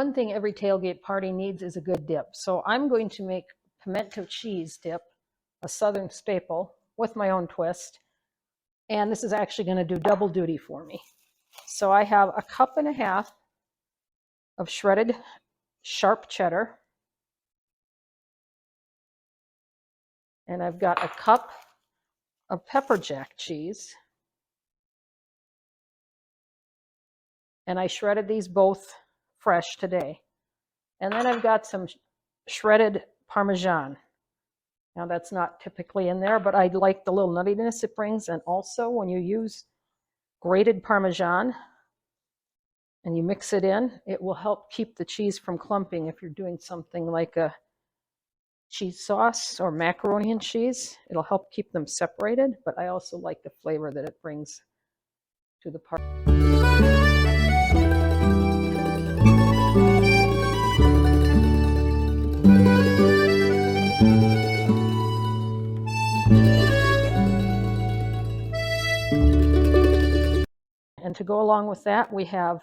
One thing every tailgate party needs is a good dip. So I'm going to make pimento cheese dip, a Southern staple, with my own twist. And this is actually going to do double duty for me. So I have a 1.5 cups of shredded sharp cheddar. And I've got a cup of pepper jack cheese. And I shredded these both fresh today. And then I've got some shredded Parmesan. Now that's not typically in there, but I like the little nuttiness it brings. And also when you use grated Parmesan and you mix it in, it will help keep the cheese from clumping if you're doing something like a cheese sauce or macaroni and cheese. It'll help keep them separated, but I also like the flavor that it brings to the party. And to go along with that, we have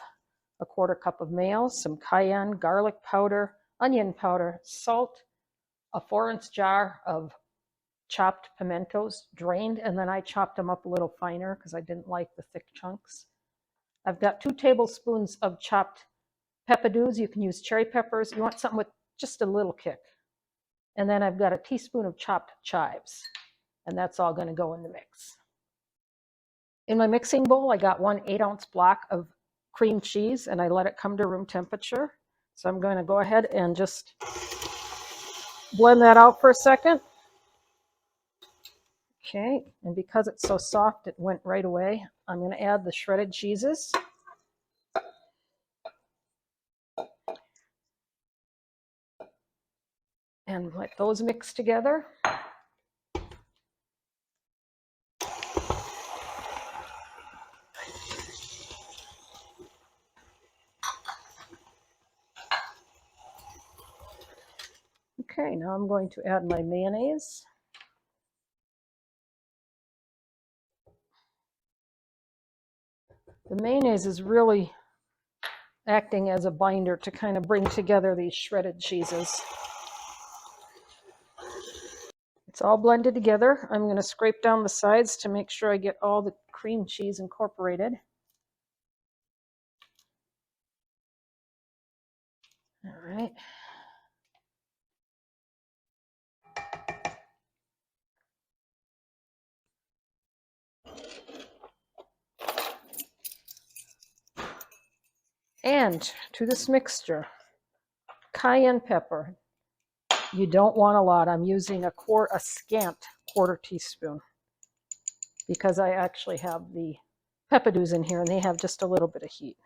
a 1/4 cup of mayo, some cayenne, garlic powder, onion powder, salt, a 4-ounce jar of chopped pimentos, drained, and then I chopped them up a little finer because I didn't like the thick chunks. I've got 2 tablespoons of chopped peppadews. You can use cherry peppers. You want something with just a little kick. And then I've got a teaspoon of chopped chives, and that's all going to go in the mix. In my mixing bowl, I got 1 8-ounce block of cream cheese, and I let it come to room temperature. So I'm going to go ahead and just blend that out for a second. Okay, and because it's so soft, it went right away. I'm going to add the shredded cheeses. And let those mix together. Okay, now I'm going to add my mayonnaise. The mayonnaise is really acting as a binder to kind of bring together these shredded cheeses. It's all blended together. I'm going to scrape down the sides to make sure I get all the cream cheese incorporated. All right. And to this mixture, cayenne pepper. You don't want a lot. I'm using a scant 1/4 teaspoon because I actually have the peppadews in here and they have just a little bit of heat.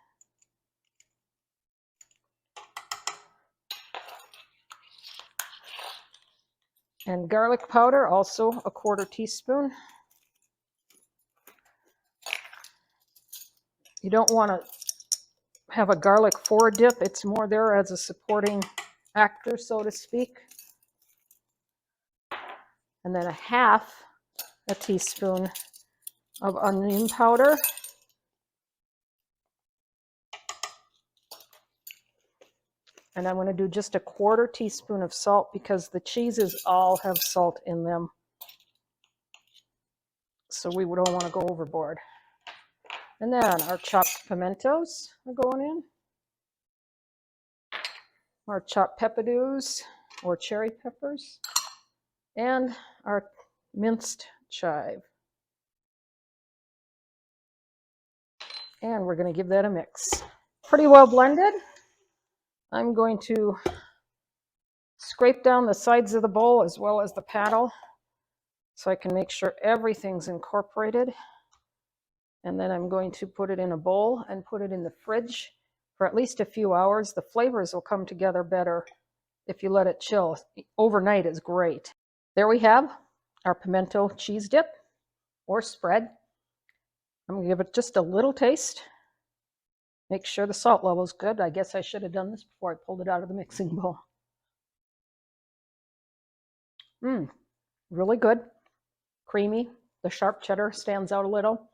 And garlic powder, also a 1/4 teaspoon. You don't want to have a garlic for a dip. It's more there as a supporting actor, so to speak. And then 1/2 teaspoon of onion powder. And I'm going to do just a 1/4 teaspoon of salt because the cheeses all have salt in them. So we don't want to go overboard. And then our chopped pimentos are going in. Our chopped peppadews or cherry peppers. And our minced chive. And we're going to give that a mix. Pretty well blended. I'm going to scrape down the sides of the bowl as well as the paddle so I can make sure everything's incorporated. And then I'm going to put it in a bowl and put it in the fridge for at least a few hours. The flavors will come together better if you let it chill. Overnight is great. There we have our pimento cheese dip or spread. I'm going to give it just a little taste. Make sure the salt level is good. I guess I should have done this before I pulled it out of the mixing bowl. Really good. Creamy. The sharp cheddar stands out a little.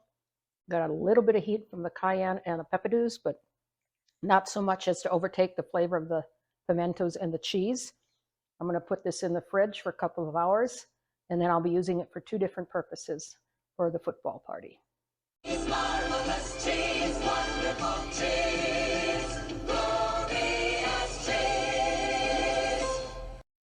Got a little bit of heat from the cayenne and the peppadews, but not so much as to overtake the flavor of the pimentos and the cheese. I'm going to put this in the fridge for a couple of hours, and then I'll be using it for two different purposes for the football party. It's marvelous cheese.